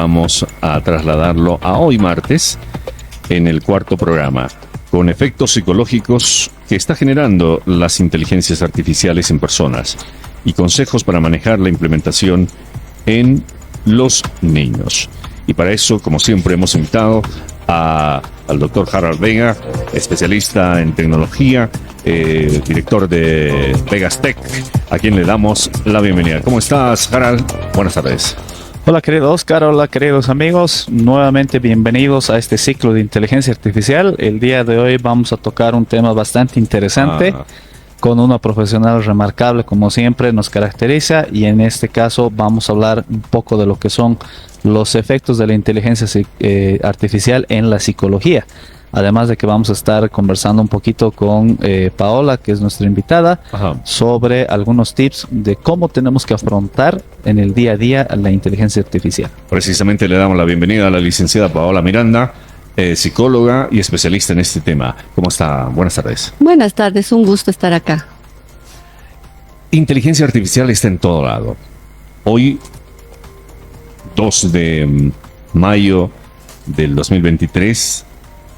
vamos a trasladarlo a hoy martes en el cuarto programa, con efectos psicológicos que está generando las inteligencias artificiales en personas y consejos para manejar la implementación en los niños. Y para eso, como siempre, hemos invitado al doctor Harald Vega, especialista en tecnología, director de Vegas Tech, a quien le damos la bienvenida. ¿Cómo estás, Harald? Buenas tardes. Hola, querido Oscar. Hola, queridos amigos. Nuevamente bienvenidos a este ciclo de inteligencia artificial. El día de hoy vamos a tocar un tema bastante interesante con una profesional remarcable, como siempre nos caracteriza, y en este caso vamos a hablar un poco de lo que son los efectos de la inteligencia artificial en la psicología. Además de que vamos a estar conversando un poquito con Paola, que es nuestra invitada, sobre algunos tips de cómo tenemos que afrontar en el día a día la inteligencia artificial. Precisamente le damos la bienvenida a la licenciada Paola Miranda, psicóloga y especialista en este tema. ¿Cómo está? Buenas tardes. Buenas tardes, un gusto estar acá. Inteligencia artificial está en todo lado. Hoy, 2 de mayo del 2023,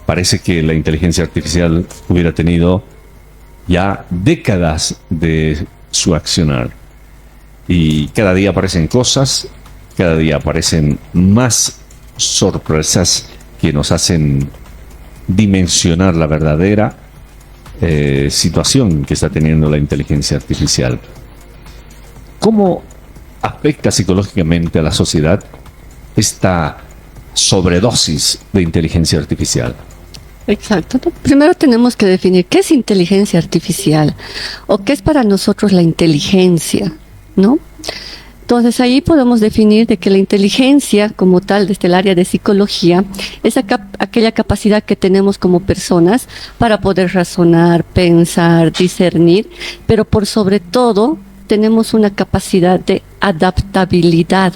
parece que la inteligencia artificial hubiera tenido ya décadas de su accionar. Y cada día aparecen cosas, cada día aparecen más sorpresas que nos hacen dimensionar la verdadera situación que está teniendo la inteligencia artificial. ¿Cómo afecta psicológicamente a la sociedad esta sobredosis de inteligencia artificial? Exacto. Primero tenemos que definir qué es inteligencia artificial o qué es para nosotros la inteligencia, ¿no? Entonces ahí podemos definir de que la inteligencia como tal desde el área de psicología es aquella capacidad que tenemos como personas para poder razonar, pensar, discernir, pero por sobre todo tenemos una capacidad de adaptabilidad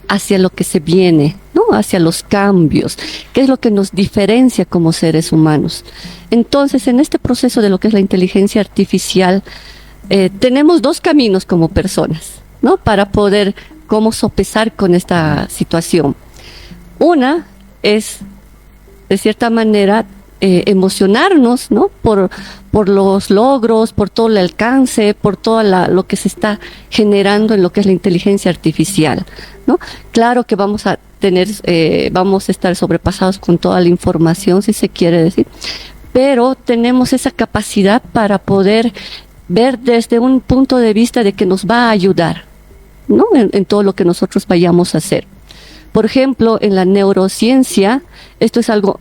hacia lo que se viene, ¿no? Hacia los cambios, que es lo que nos diferencia como seres humanos. Entonces, en este proceso de lo que es la inteligencia artificial, tenemos 2 caminos como personas, ¿no? Para poder cómo sopesar con esta situación. Una es, de cierta manera, emocionarnos, ¿no? Por los logros, por todo el alcance, por todo lo que se está generando en lo que es la inteligencia artificial, ¿no? Claro que vamos a estar sobrepasados con toda la información, si se quiere decir, pero tenemos esa capacidad para poder ver desde un punto de vista de que nos va a ayudar, ¿no? En todo lo que nosotros vayamos a hacer. Por ejemplo, en la neurociencia, esto es algo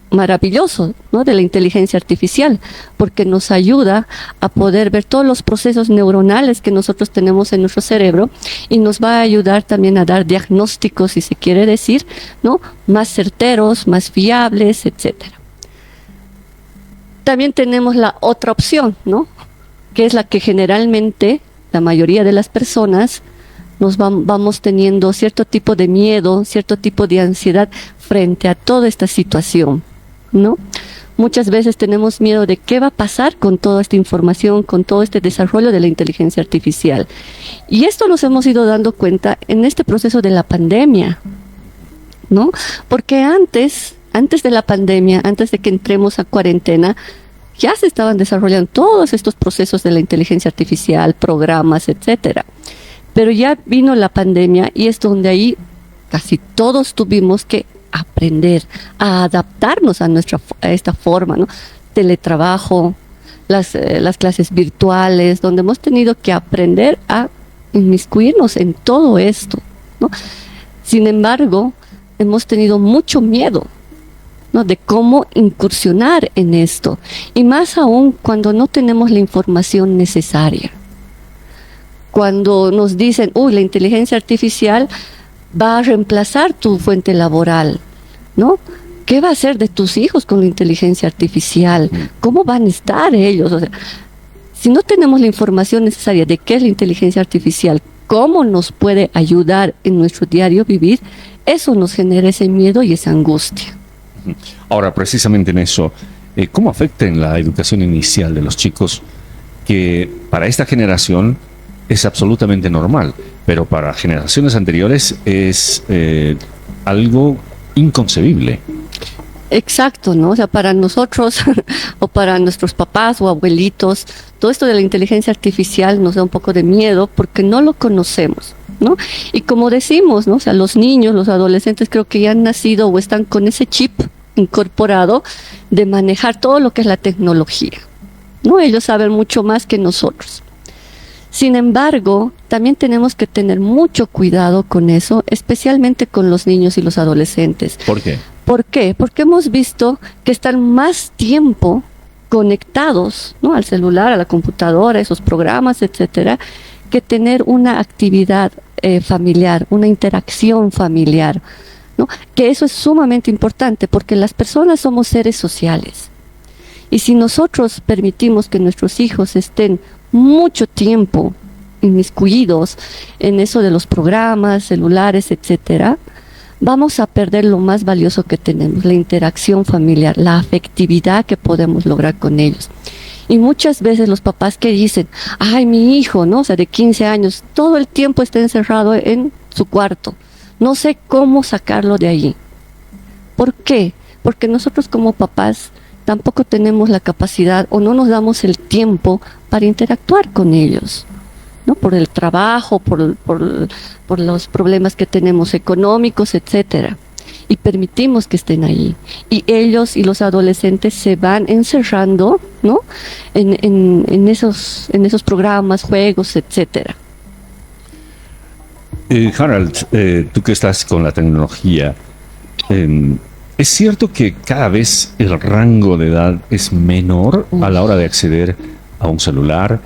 maravilloso, ¿no? De la inteligencia artificial, porque nos ayuda a poder ver todos los procesos neuronales que nosotros tenemos en nuestro cerebro y nos va a ayudar también a dar diagnósticos, si se quiere decir, ¿no? Más certeros, más fiables, etcétera. También tenemos la otra opción, ¿no? Que es la que generalmente la mayoría de las personas vamos teniendo cierto tipo de miedo, cierto tipo de ansiedad frente a toda esta situación, ¿no? Muchas veces tenemos miedo de qué va a pasar con toda esta información, con todo este desarrollo de la inteligencia artificial. Y esto nos hemos ido dando cuenta en este proceso de la pandemia, ¿no? Porque antes de la pandemia, antes de que entremos a cuarentena, ya se estaban desarrollando todos estos procesos de la inteligencia artificial, programas, etcétera. Pero ya vino la pandemia y es donde ahí casi todos tuvimos que aprender a adaptarnos a esta forma, ¿no? Teletrabajo, las clases virtuales, donde hemos tenido que aprender a inmiscuirnos en todo esto, ¿no? Sin embargo, hemos tenido mucho miedo, ¿no? De cómo incursionar en esto, y más aún cuando no tenemos la información necesaria. Cuando nos dicen, la inteligencia artificial va a reemplazar tu fuente laboral, ¿no? ¿Qué va a hacer de tus hijos con la inteligencia artificial? ¿Cómo van a estar ellos? O sea, si no tenemos la información necesaria de qué es la inteligencia artificial, cómo nos puede ayudar en nuestro diario vivir, eso nos genera ese miedo y esa angustia. Ahora, precisamente en eso, ¿cómo afecta en la educación inicial de los chicos que para esta generación es absolutamente normal, pero para generaciones anteriores es algo inconcebible. Exacto, ¿no? O sea, para nosotros o para nuestros papás o abuelitos, todo esto de la inteligencia artificial nos da un poco de miedo porque no lo conocemos, ¿no? Y como decimos, ¿no? O sea, los niños, los adolescentes creo que ya han nacido o están con ese chip incorporado de manejar todo lo que es la tecnología, ¿no? Ellos saben mucho más que nosotros. Sin embargo, también tenemos que tener mucho cuidado con eso, especialmente con los niños y los adolescentes. ¿Por qué? ¿Por qué? Porque hemos visto que están más tiempo conectados, ¿no? Al celular, a la computadora, a esos programas, etcétera, que tener una actividad familiar, una interacción familiar, ¿no? Que eso es sumamente importante porque las personas somos seres sociales. Y si nosotros permitimos que nuestros hijos estén mucho tiempo inmiscuidos en eso de los programas, celulares, etcétera, vamos a perder lo más valioso que tenemos, la interacción familiar, la afectividad que podemos lograr con ellos. Y muchas veces los papás que dicen, ay, mi hijo, ¿no? O sea, de 15 años, todo el tiempo está encerrado en su cuarto. No sé cómo sacarlo de allí. ¿Por qué? Porque nosotros como papás tampoco tenemos la capacidad o no nos damos el tiempo para interactuar con ellos, ¿no? Por el trabajo, por los problemas que tenemos económicos, etcétera. Y permitimos que estén ahí. Y ellos y los adolescentes se van encerrando, ¿no? En esos programas, juegos, etcétera. Harald, tú que estás con la tecnología, ¿es cierto que cada vez el rango de edad es menor a la hora de acceder a un celular,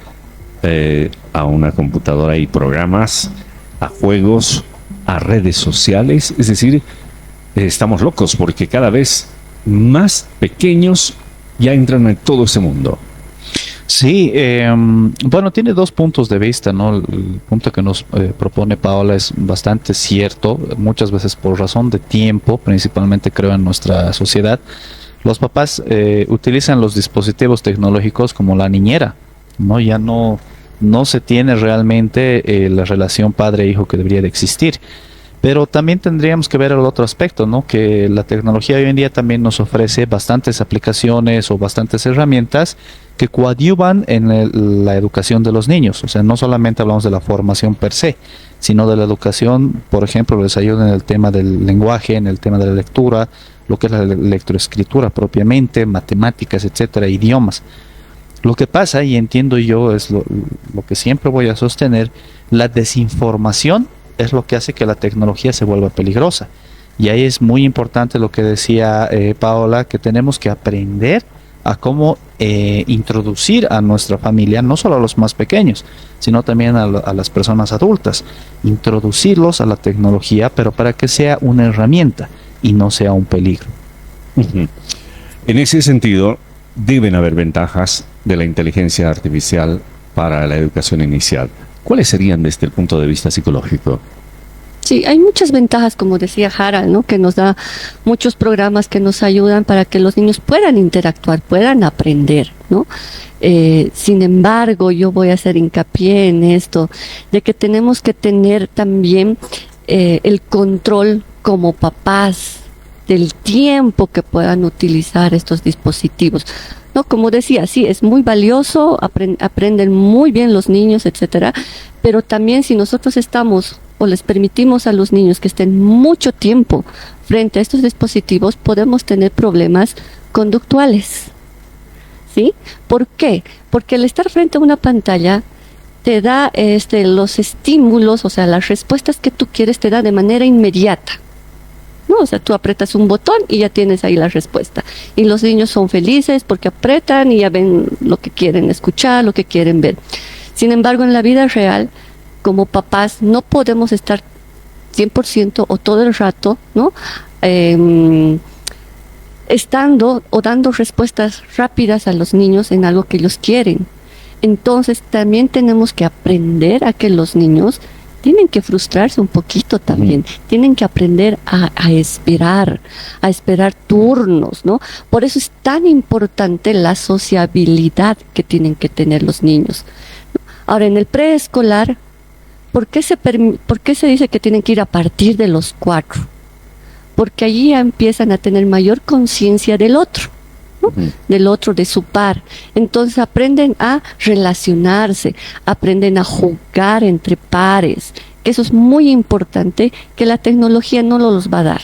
a una computadora y programas, a juegos, a redes sociales? Es decir, estamos locos porque cada vez más pequeños ya entran en todo ese mundo. Sí, bueno, tiene dos puntos de vista, ¿no? El punto que nos propone Paola es bastante cierto, muchas veces por razón de tiempo, principalmente creo en nuestra sociedad, los papás utilizan los dispositivos tecnológicos como la niñera, ¿no? Ya no se tiene realmente la relación padre-hijo que debería de existir. Pero también tendríamos que ver el otro aspecto, ¿no? Que la tecnología hoy en día también nos ofrece bastantes aplicaciones o bastantes herramientas que coadyuvan en la educación de los niños. O sea, no solamente hablamos de la formación per se, sino de la educación, por ejemplo, les ayuda en el tema del lenguaje, en el tema de la lectura, lo que es la lectoescritura propiamente, matemáticas, etcétera, idiomas. Lo que pasa, y entiendo yo, es lo que siempre voy a sostener, la desinformación es lo que hace que la tecnología se vuelva peligrosa. Y ahí es muy importante lo que decía Paola, que tenemos que aprender a cómo introducir a nuestra familia, no solo a los más pequeños, sino también a las personas adultas, introducirlos a la tecnología, pero para que sea una herramienta y no sea un peligro. Uh-huh. En ese sentido, deben haber ventajas de la inteligencia artificial para la educación inicial. ¿Cuáles serían desde el punto de vista psicológico? Sí, hay muchas ventajas, como decía Harald, ¿no? Que nos da muchos programas que nos ayudan para que los niños puedan interactuar, puedan aprender, ¿no? Sin embargo, yo voy a hacer hincapié en esto, de que tenemos que tener también el control como papás del tiempo que puedan utilizar estos dispositivos. No, como decía, sí, es muy valioso, aprenden muy bien los niños, etcétera, pero también si nosotros estamos o les permitimos a los niños que estén mucho tiempo frente a estos dispositivos, podemos tener problemas conductuales. ¿Sí? ¿Por qué? Porque el estar frente a una pantalla te da los estímulos, o sea, las respuestas que tú quieres te da de manera inmediata. ¿No? O sea, tú apretas un botón y ya tienes ahí la respuesta. Y los niños son felices porque apretan y ya ven lo que quieren escuchar, lo que quieren ver. Sin embargo, en la vida real, como papás, no podemos estar 100% o todo el rato, ¿no? Estando o dando respuestas rápidas a los niños en algo que ellos quieren. Entonces, también tenemos que aprender a que los niños tienen que frustrarse un poquito también, tienen que aprender a esperar turnos, ¿no? Por eso es tan importante la sociabilidad que tienen que tener los niños. Ahora, en el preescolar, ¿por qué se dice que tienen que ir a partir de los 4? porque allí ya empiezan a tener mayor conciencia del otro, ¿no? Del otro, de su par. Entonces aprenden a relacionarse, aprenden a jugar entre pares, que eso es muy importante, que la tecnología no los va a dar.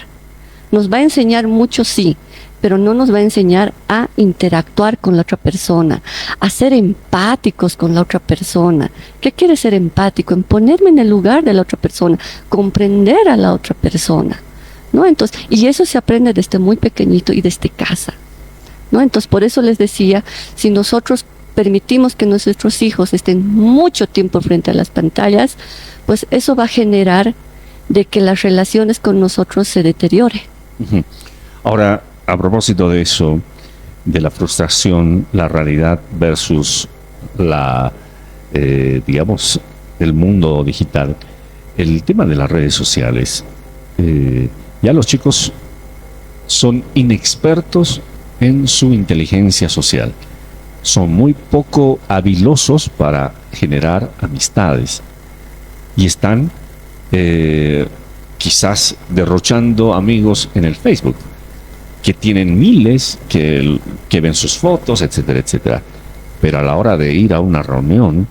Nos va a enseñar mucho, sí, pero no nos va a enseñar a interactuar con la otra persona, a ser empáticos con la otra persona. ¿Qué quiere ser empático? En ponerme en el lugar de la otra persona, comprender a la otra persona, ¿no? Entonces, y eso se aprende desde muy pequeñito y desde casa, ¿no? Entonces, por eso les decía, si nosotros permitimos que nuestros hijos estén mucho tiempo frente a las pantallas, pues eso va a generar de que las relaciones con nosotros se deterioren. Ahora, a propósito de eso, de la frustración, la realidad versus la, digamos, el mundo digital, el tema de las redes sociales, ya los chicos son inexpertos en su inteligencia social, son muy poco habilosos para generar amistades y están quizás derrochando amigos en el Facebook, que tienen miles, que ven sus fotos, etcétera, etcétera. Pero a la hora de ir a una reunión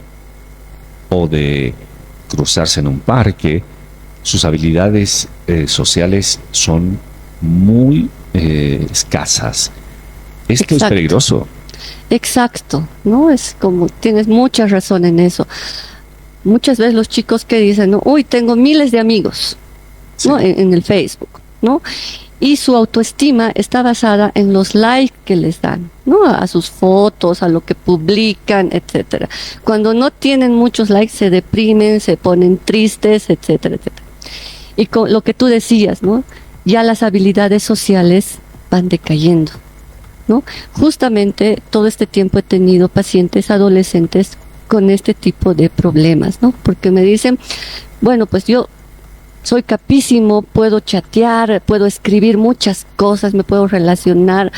o de cruzarse en un parque, sus habilidades sociales son muy escasas. Esto es peligroso. Exacto, ¿no? Es como, tienes mucha razón en eso. Muchas veces los chicos que dicen, ¿no? Uy, tengo miles de amigos, sí, ¿no? En el Facebook, ¿no? Y su autoestima está basada en los likes que les dan, ¿no? A sus fotos, a lo que publican, etcétera. Cuando no tienen muchos likes se deprimen, se ponen tristes, etcétera, etcétera. Y con lo que tú decías, ¿no? Ya las habilidades sociales van decayendo, ¿no? Justamente todo este tiempo he tenido pacientes adolescentes con este tipo de problemas, ¿no? Porque me dicen, bueno, pues yo soy capísimo, puedo chatear, puedo escribir muchas cosas, me puedo relacionar,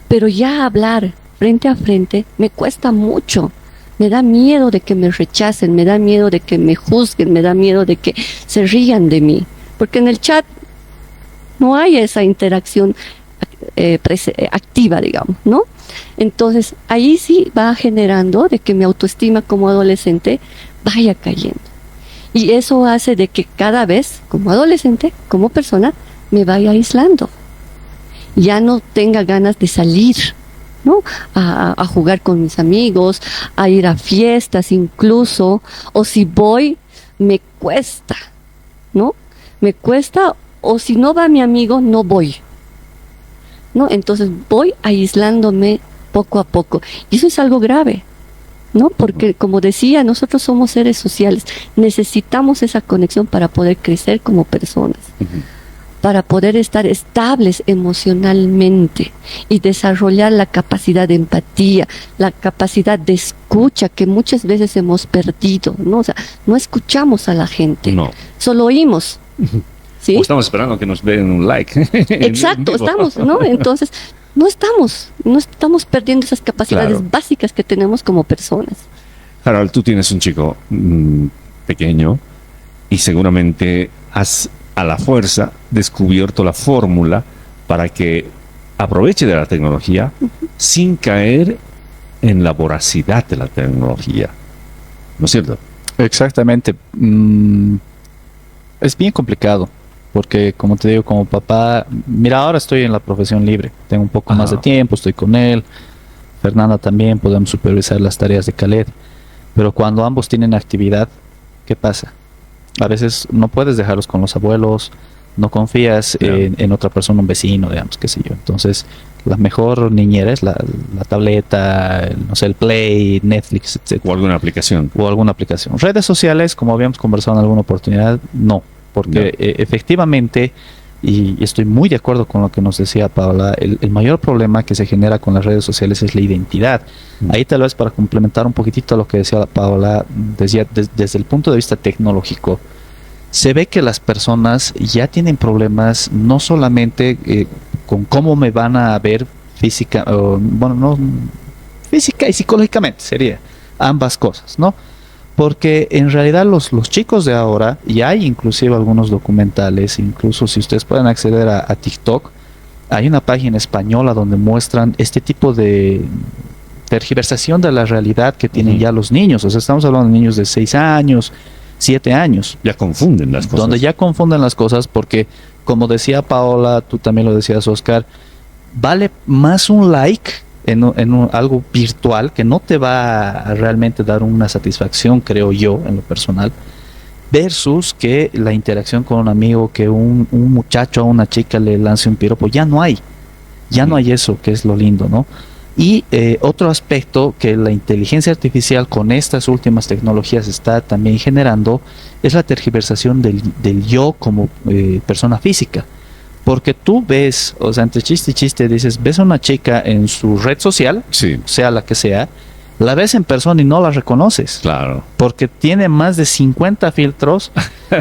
pero ya hablar frente a frente me cuesta mucho. Me da miedo de que me rechacen, me da miedo de que me juzguen, me da miedo de que se rían de mí. Porque en el chat no hay esa interacción activa, digamos, ¿no? Entonces, ahí sí va generando de que mi autoestima como adolescente vaya cayendo. Y eso hace de que cada vez, como adolescente, como persona, me vaya aislando. Ya no tenga ganas de salir, ¿no? A jugar con mis amigos, a ir a fiestas incluso, o si voy, me cuesta, ¿no? Me cuesta, o si no va mi amigo, no voy, ¿no? Entonces voy aislándome poco a poco. Y eso es algo grave, ¿no? Porque, como decía, nosotros somos seres sociales. Necesitamos esa conexión para poder crecer como personas, para poder estar estables emocionalmente y desarrollar la capacidad de empatía, la capacidad de escucha que muchas veces hemos perdido, ¿no? O sea, no escuchamos a la gente, no, solo oímos. ¿Sí? O estamos esperando que nos den un like. Exacto, estamos, ¿no? Entonces, no estamos perdiendo esas capacidades básicas que tenemos como personas. Harold, tú tienes un chico pequeño y seguramente has a la fuerza descubierto la fórmula para que aproveche de la tecnología sin caer en la voracidad de la tecnología, ¿no es cierto? Exactamente. Es bien complicado. Porque, como te digo, como papá, mira, ahora estoy en la profesión libre, tengo un poco más de tiempo, estoy con él, Fernanda también, podemos supervisar las tareas de Khaled, pero cuando ambos tienen actividad, ¿qué pasa? A veces no puedes dejarlos con los abuelos, no confías en otra persona, un vecino, digamos, qué sé yo. Entonces, la mejor niñera es la tableta, no sé, el Play, Netflix, etc. O alguna aplicación. Redes sociales, como habíamos conversado en alguna oportunidad, no. Porque efectivamente, y estoy muy de acuerdo con lo que nos decía Paola, el mayor problema que se genera con las redes sociales es la identidad. Ahí tal vez para complementar un poquitito lo que decía Paola, decía, desde el punto de vista tecnológico, se ve que las personas ya tienen problemas no solamente con cómo me van a ver física, física y psicológicamente, sería ambas cosas, ¿no? Porque en realidad los chicos de ahora, y hay inclusive algunos documentales, incluso si ustedes pueden acceder a TikTok, hay una página española donde muestran este tipo de tergiversación de la realidad que tienen ya los niños. O sea, estamos hablando de niños de 6 años, 7 años. Ya confunden las cosas. Donde ya confunden las cosas porque, como decía Paola, tú también lo decías, Oscar, vale más un like en algo virtual que no te va a realmente dar una satisfacción, creo yo, en lo personal, versus que la interacción con un amigo, que un muchacho a una chica le lance un piropo. Ya no hay eso, que es lo lindo, ¿no? Y otro aspecto que la inteligencia artificial con estas últimas tecnologías está también generando es la tergiversación del yo como persona física. Porque tú ves, o sea, entre chiste y chiste dices, ves a una chica en su red social, sí, sea la que sea, la ves en persona y no la reconoces. Claro. Porque tiene más de 50 filtros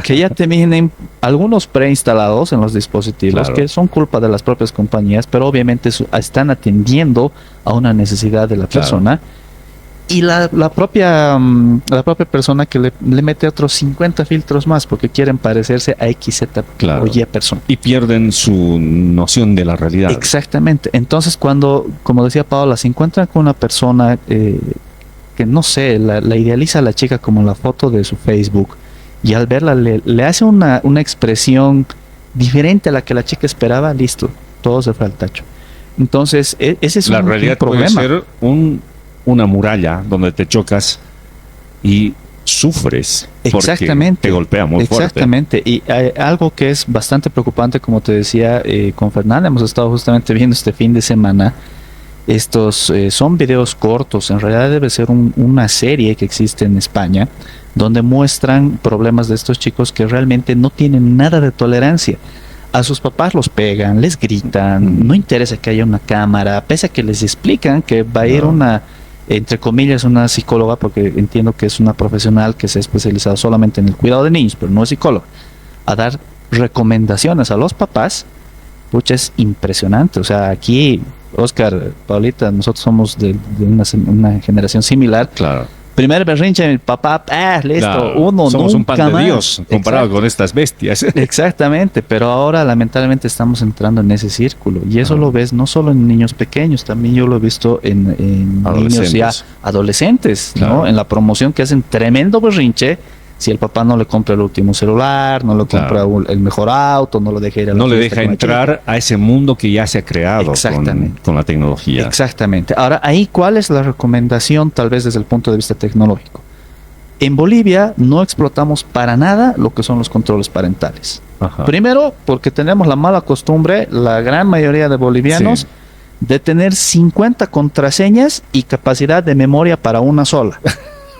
que ya te vienen algunos preinstalados en los dispositivos, claro, que son culpa de las propias compañías, pero obviamente están atendiendo a una necesidad de la persona. Y la propia persona que le mete otros 50 filtros más porque quieren parecerse a X, Z o Y persona. Y pierden su noción de la realidad. Exactamente. Entonces cuando, como decía Paola, se encuentran con una persona que no sé, la idealiza a la chica como la foto de su Facebook, y al verla le hace una expresión diferente a la que la chica esperaba, listo, todo se fue al tacho. Entonces ese es un problema. Puede ser una muralla donde te chocas y sufres. Exactamente. Te golpea muy fuerte. Exactamente. Y hay algo que es bastante preocupante, como te decía, con Fernanda, hemos estado justamente viendo este fin de semana. Estos son videos cortos, en realidad debe ser una serie que existe en España, donde muestran problemas de estos chicos que realmente no tienen nada de tolerancia. A sus papás los pegan, les gritan, no interesa que haya una cámara, pese a que les explican que va a ir entre comillas, una psicóloga, porque entiendo que es una profesional que se ha especializado solamente en el cuidado de niños, pero no es psicóloga, a dar recomendaciones a los papás. Pucha, es impresionante. O sea, aquí, Oscar, Paulita, nosotros somos de una generación similar. Claro. Primer berrinche, mi papá, listo, claro, uno somos nunca un pan de más. Dios comparado con estas bestias. Exactamente, pero ahora lamentablemente estamos entrando en ese círculo, y eso lo ves no solo en niños pequeños, también yo lo he visto en niños ya adolescentes, claro, ¿no? En la promoción, que hacen tremendo berrinche si el papá no le compra el último celular, no le compra el mejor auto, no lo deja ir a la no le deja entrar a ese mundo que ya se ha creado con la tecnología. Exactamente. Ahora, ahí, ¿cuál es la recomendación tal vez desde el punto de vista tecnológico? En Bolivia no explotamos para nada lo que son los controles parentales. Ajá. Primero, porque tenemos la mala costumbre, la gran mayoría de bolivianos, de tener 50 contraseñas y capacidad de memoria para una sola.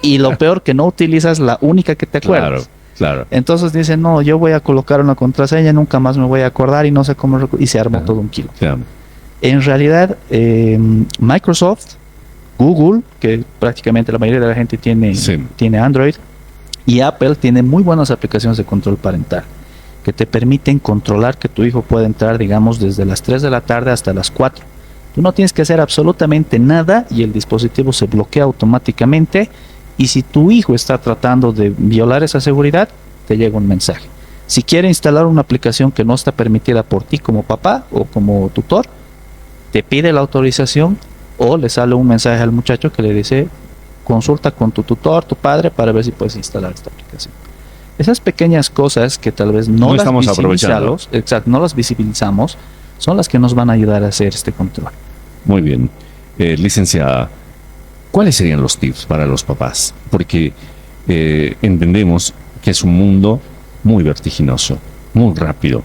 Y lo peor, que no utilizas la única que te acuerdas. Claro. Entonces dicen, no, yo voy a colocar una contraseña, nunca más me voy a acordar y no sé cómo, y se arma todo un kilo. Claro. En realidad, Microsoft, Google, que prácticamente la mayoría de la gente tiene Android, y Apple tiene muy buenas aplicaciones de control parental que te permiten controlar que tu hijo pueda entrar, digamos, desde las 3 de la tarde hasta las 4. Tú no tienes que hacer absolutamente nada y el dispositivo se bloquea automáticamente. Y si tu hijo está tratando de violar esa seguridad, te llega un mensaje. Si quiere instalar una aplicación que no está permitida por ti como papá o como tutor, te pide la autorización, o le sale un mensaje al muchacho que le dice, consulta con tu tutor, tu padre, para ver si puedes instalar esta aplicación. Esas pequeñas cosas que tal vez no las visibilizamos, son las que nos van a ayudar a hacer este control. Muy bien. Licenciada, ¿cuáles serían los tips para los papás? Porque entendemos que es un mundo muy vertiginoso, muy rápido,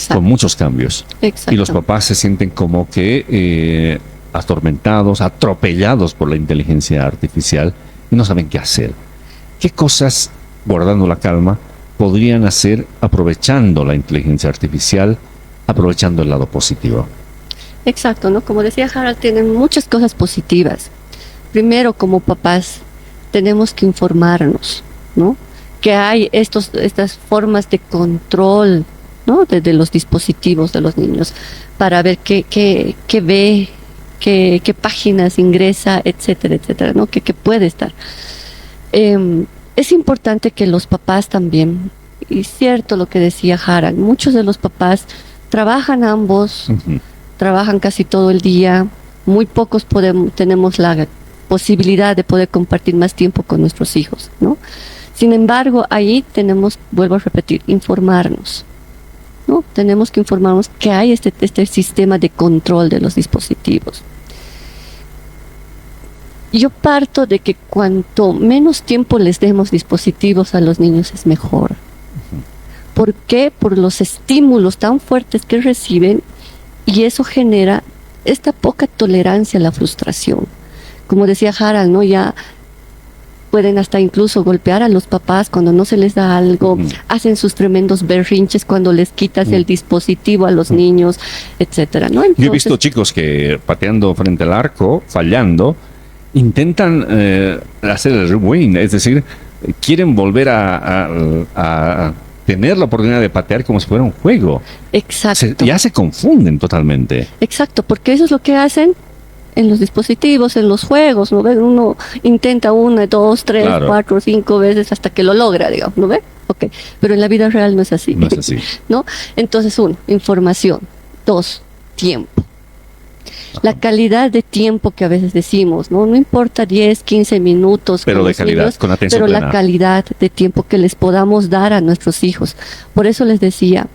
con muchos cambios. Y los papás se sienten como que atormentados, atropellados por la inteligencia artificial y no saben qué hacer. ¿Qué cosas, guardando la calma, podrían hacer aprovechando la inteligencia artificial, aprovechando el lado positivo? Exacto, ¿no? Como decía Harald, tienen muchas cosas positivas. Primero, como papás, tenemos que informarnos, ¿no? Que hay estas formas de control, ¿no? De los dispositivos de los niños, para ver qué ve, qué páginas ingresa, etcétera, etcétera, ¿no? Que puede estar. es importante que los papás también, y cierto lo que decía Harald, muchos de los papás trabajan ambos, trabajan casi todo el día, muy pocos tenemos la posibilidad de poder compartir más tiempo con nuestros hijos, ¿no? Sin embargo, ahí tenemos, vuelvo a repetir, informarnos, ¿no? Tenemos que informarnos que hay este sistema de control de los dispositivos. Yo parto de que cuanto menos tiempo les demos dispositivos a los niños es mejor. ¿Por qué? Por los estímulos tan fuertes que reciben, y eso genera esta poca tolerancia a la frustración. Como decía Harald, ¿no? Ya pueden hasta incluso golpear a los papás cuando no se les da algo, hacen sus tremendos berrinches cuando les quitas el dispositivo a los niños, etcétera, ¿no? Entonces, yo he visto chicos que pateando frente al arco, fallando, intentan hacer el rewind, es decir, quieren volver a tener la oportunidad de patear como si fuera un juego. Exacto. Ya se confunden totalmente. Exacto, porque eso es lo que hacen en los dispositivos, en los juegos, ¿no ve? Uno intenta 1, 2, 3, 4, 5 veces hasta que lo logra, digamos, ¿no ve? Ok, pero en la vida real no es así. No es así. ¿No? Entonces, 1, información. 2, tiempo. La calidad de tiempo que a veces decimos, ¿no? No importa 10, 15 minutos. Pero de calidad, niños, con atención pero plena. la calidad de tiempo que les podamos dar a nuestros hijos. Por eso les decía,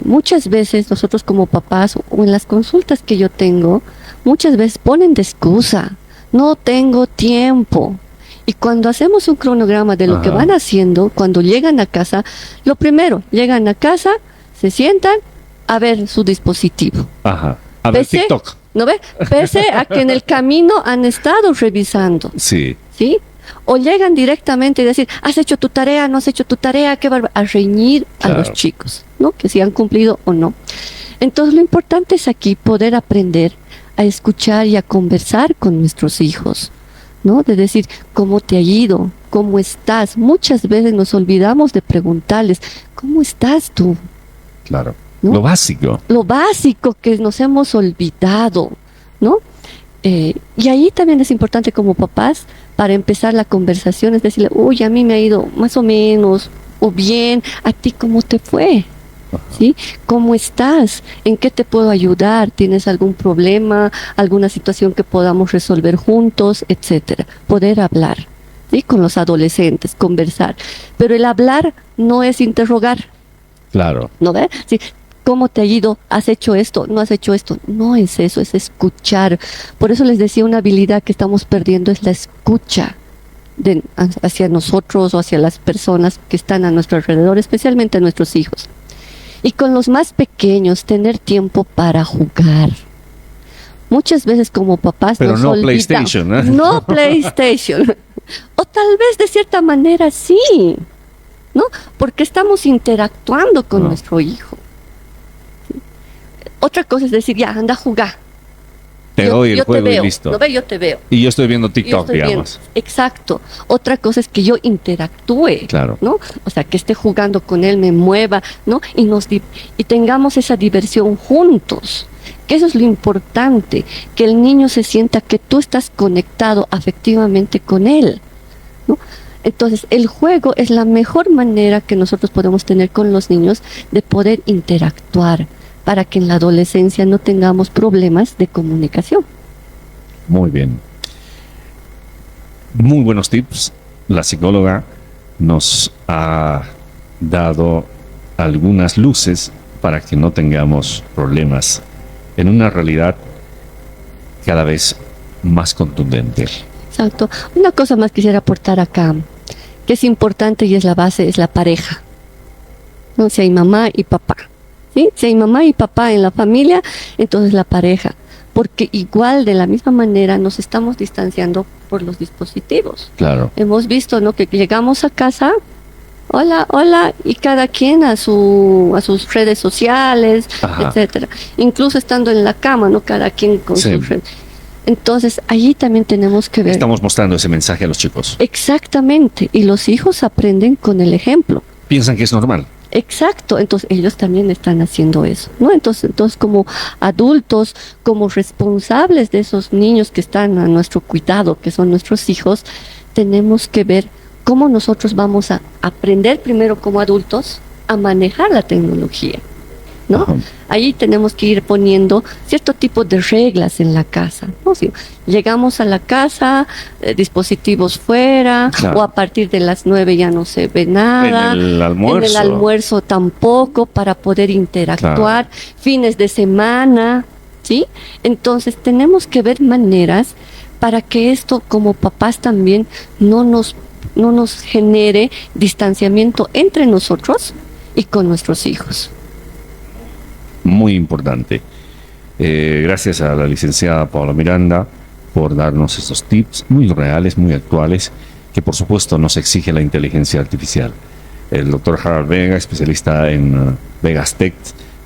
muchas veces nosotros como papás, o en las consultas que yo tengo, muchas veces ponen de excusa, no tengo tiempo. Y cuando hacemos un cronograma de lo que van haciendo, cuando llegan a casa, lo primero, llegan a casa, se sientan a ver su dispositivo. Ajá. A ver TikTok. ¿No ve? Pese a que en el camino han estado revisando. Sí. ¿Sí? O llegan directamente y decir, ¿has hecho tu tarea? ¿No has hecho tu tarea? ¿Qué a reñir a los chicos? ¿No? Que si han cumplido o no. Entonces lo importante es aquí poder aprender a escuchar y a conversar con nuestros hijos, ¿no? De decir, ¿cómo te ha ido? ¿Cómo estás? Muchas veces nos olvidamos de preguntarles, ¿cómo estás tú? Claro. ¿No? Lo básico. Lo básico que nos hemos olvidado, ¿no? Y ahí también es importante como papás, para empezar la conversación, es decirle, uy, a mí me ha ido más o menos, o bien, ¿a ti cómo te fue? ¿Sí? ¿Cómo estás? ¿En qué te puedo ayudar? ¿Tienes algún problema? ¿Alguna situación que podamos resolver juntos? Etcétera. Poder hablar, ¿sí? Con los adolescentes, conversar. Pero el hablar no es interrogar. Claro. ¿No ve? Sí. ¿Cómo te ha ido? ¿Has hecho esto? ¿No has hecho esto? No es eso, es escuchar. Por eso les decía, una habilidad que estamos perdiendo es la escucha hacia nosotros o hacia las personas que están a nuestro alrededor, especialmente a nuestros hijos. Y con los más pequeños, tener tiempo para jugar. Muchas veces como papás pero nos no olvidamos. PlayStation, ¿eh? No PlayStation. O tal vez de cierta manera sí, ¿no? Porque estamos interactuando con nuestro hijo. Otra cosa es decir, ya, anda a jugar. Te doy el juego veo, y listo. ¿no ve? Yo te veo. Y yo estoy viendo TikTok, digamos. Viendo. Exacto. Otra cosa es que yo interactúe, claro, ¿no? O sea, que esté jugando con él, me mueva, ¿no? Y tengamos esa diversión juntos. Que eso es lo importante, que el niño se sienta que tú estás conectado afectivamente con él, ¿no? Entonces, el juego es la mejor manera que nosotros podemos tener con los niños de poder interactuar, para que en la adolescencia no tengamos problemas de comunicación. Muy bien. Muy buenos tips. La psicóloga nos ha dado algunas luces para que no tengamos problemas en una realidad cada vez más contundente. Exacto. Una cosa más quisiera aportar acá, que es importante y es la base, es la pareja, ¿no? Si hay mamá y papá. ¿Sí? Si hay mamá y papá en la familia, entonces la pareja, porque igual de la misma manera nos estamos distanciando por los dispositivos. Claro. Hemos visto, ¿no? Que llegamos a casa, hola, y cada quien a sus redes sociales, etcétera. Incluso estando en la cama, ¿no? Cada quien con sus redes. Entonces, allí también tenemos que ver. Estamos mostrando ese mensaje a los chicos. Exactamente, y los hijos aprenden con el ejemplo. Piensan que es normal. Exacto, entonces ellos también están haciendo eso, ¿no? Entonces como adultos, como responsables de esos niños que están a nuestro cuidado, que son nuestros hijos, tenemos que ver cómo nosotros vamos a aprender primero como adultos a manejar la tecnología, ¿no? Ajá. Ahí tenemos que ir poniendo cierto tipo de reglas en la casa, ¿no? Si llegamos a la casa, dispositivos fuera, Claro. o a partir de las 9 ya no se ve nada. En el almuerzo. En el almuerzo tampoco, para poder interactuar. Fines de semana, ¿sí? Entonces tenemos que ver maneras para que esto como papás también no nos genere distanciamiento entre nosotros y con nuestros hijos. Muy importante. Gracias a la licenciada Paula Miranda por darnos estos tips muy reales, muy actuales, que por supuesto nos exige la inteligencia artificial. El doctor Harald Vega, especialista en Vegastech,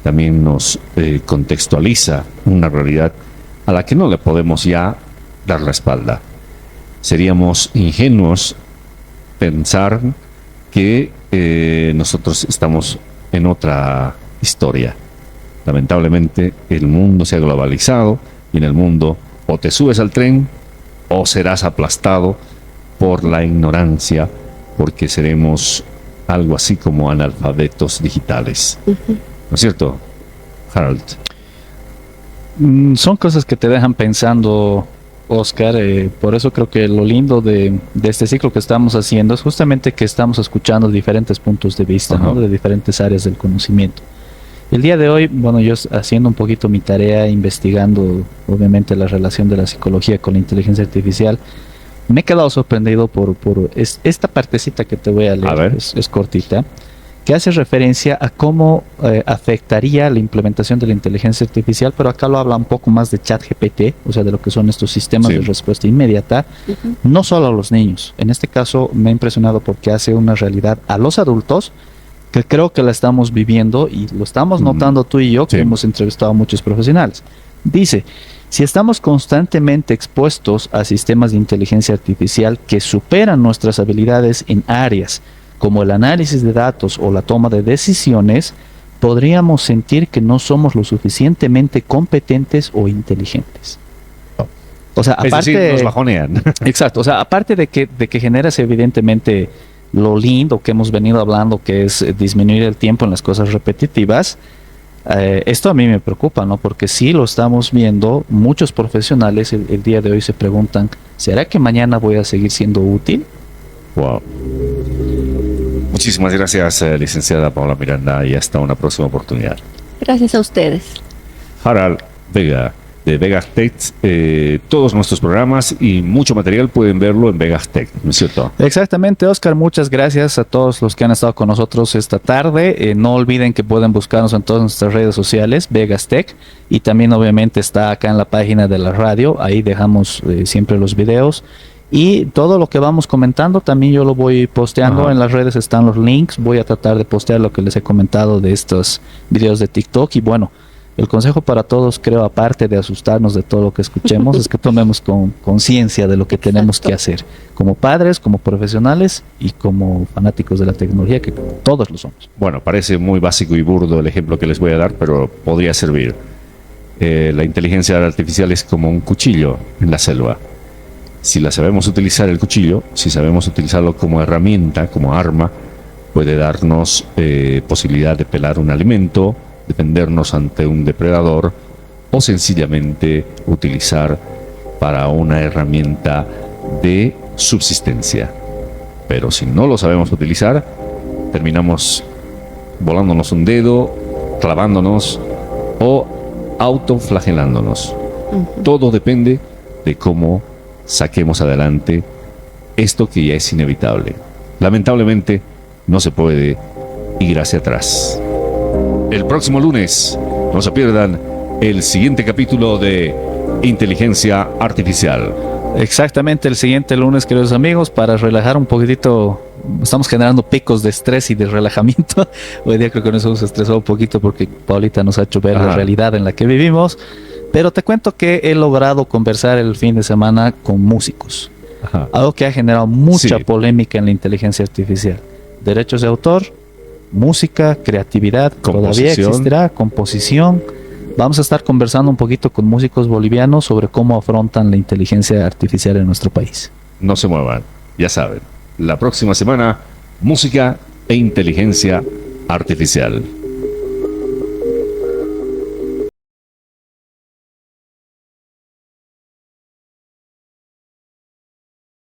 también nos contextualiza una realidad a la que no le podemos ya dar la espalda. Seríamos ingenuos pensar que nosotros estamos en otra historia. Lamentablemente el mundo se ha globalizado y en el mundo o te subes al tren o serás aplastado por la ignorancia, porque seremos algo así como analfabetos digitales. ¿No es cierto, Harold? Son cosas que te dejan pensando, Oscar. Por eso creo que lo lindo de este ciclo que estamos haciendo es justamente que estamos escuchando diferentes puntos de vista, ¿no? De diferentes áreas del conocimiento. El día de hoy, bueno, yo haciendo un poquito mi tarea, investigando obviamente la relación de la psicología con la inteligencia artificial, me he quedado sorprendido por esta partecita que te voy a leer. A ver. Es cortita, que hace referencia a cómo afectaría la implementación de la inteligencia artificial, pero acá lo habla un poco más de ChatGPT, o sea, de lo que son estos sistemas Sí. de respuesta inmediata, no solo a los niños. En este caso me ha impresionado porque hace una realidad a los adultos, que creo que la estamos viviendo y lo estamos notando tú y yo, que Sí. hemos entrevistado a muchos profesionales. Dice, si estamos constantemente expuestos a sistemas de inteligencia artificial que superan nuestras habilidades en áreas como el análisis de datos o la toma de decisiones, podríamos sentir que no somos lo suficientemente competentes o inteligentes. O sea, Es aparte, decir, nos bajonean. exacto, o sea, aparte de que generas evidentemente lo lindo que hemos venido hablando, que es disminuir el tiempo en las cosas repetitivas, esto a mí me preocupa, ¿no? Porque sí lo estamos viendo, muchos profesionales el día de hoy se preguntan, ¿será que mañana voy a seguir siendo útil? Wow. Muchísimas gracias, licenciada Paula Miranda, y hasta una próxima oportunidad. Gracias a ustedes. Harald Vega, de Vegastech. Todos nuestros programas y mucho material pueden verlo en Vegastech, ¿no es cierto? Exactamente, Oscar, muchas gracias a todos los que han estado con nosotros esta tarde. No olviden que pueden buscarnos en todas nuestras redes sociales, Vegastech, y también obviamente está acá en la página de la radio, ahí dejamos siempre los videos. Y todo lo que vamos comentando también yo lo voy posteando. Ajá. En las redes están los links. Voy a tratar de postear lo que les he comentado de estos videos de TikTok. Y bueno, el consejo para todos, creo, aparte de asustarnos de todo lo que escuchemos, es que tomemos conciencia de lo que tenemos Exacto. que hacer. Como padres, como profesionales y como fanáticos de la tecnología, que todos lo somos. Bueno, parece muy básico y burdo el ejemplo que les voy a dar, pero podría servir. La inteligencia artificial es como un cuchillo en la selva. Si la sabemos utilizar el cuchillo, si sabemos utilizarlo como herramienta, como arma, puede darnos posibilidad de pelar un alimento, defendernos ante un depredador o sencillamente utilizar para una herramienta de subsistencia. Pero si no lo sabemos utilizar, terminamos volándonos un dedo, clavándonos o autoflagelándonos. Todo depende de cómo saquemos adelante esto que ya es inevitable. Lamentablemente no se puede ir hacia atrás. El próximo lunes no se pierdan el siguiente capítulo de Inteligencia Artificial. Exactamente, el siguiente lunes, queridos amigos, para relajar un poquitito. Estamos generando picos de estrés y de relajamiento. Hoy día creo que nos hemos estresado un poquito porque Paulita nos ha hecho ver la realidad en la que vivimos. Pero te cuento que he logrado conversar el fin de semana con músicos. Ajá. Algo que ha generado mucha Sí. polémica en la inteligencia artificial. Derechos de autor, música, creatividad, todavía Composición. existirá, composición. Vamos a estar conversando un poquito con músicos bolivianos sobre cómo afrontan la inteligencia artificial en nuestro país. No se muevan, ya saben. la próxima semana, música e inteligencia artificial.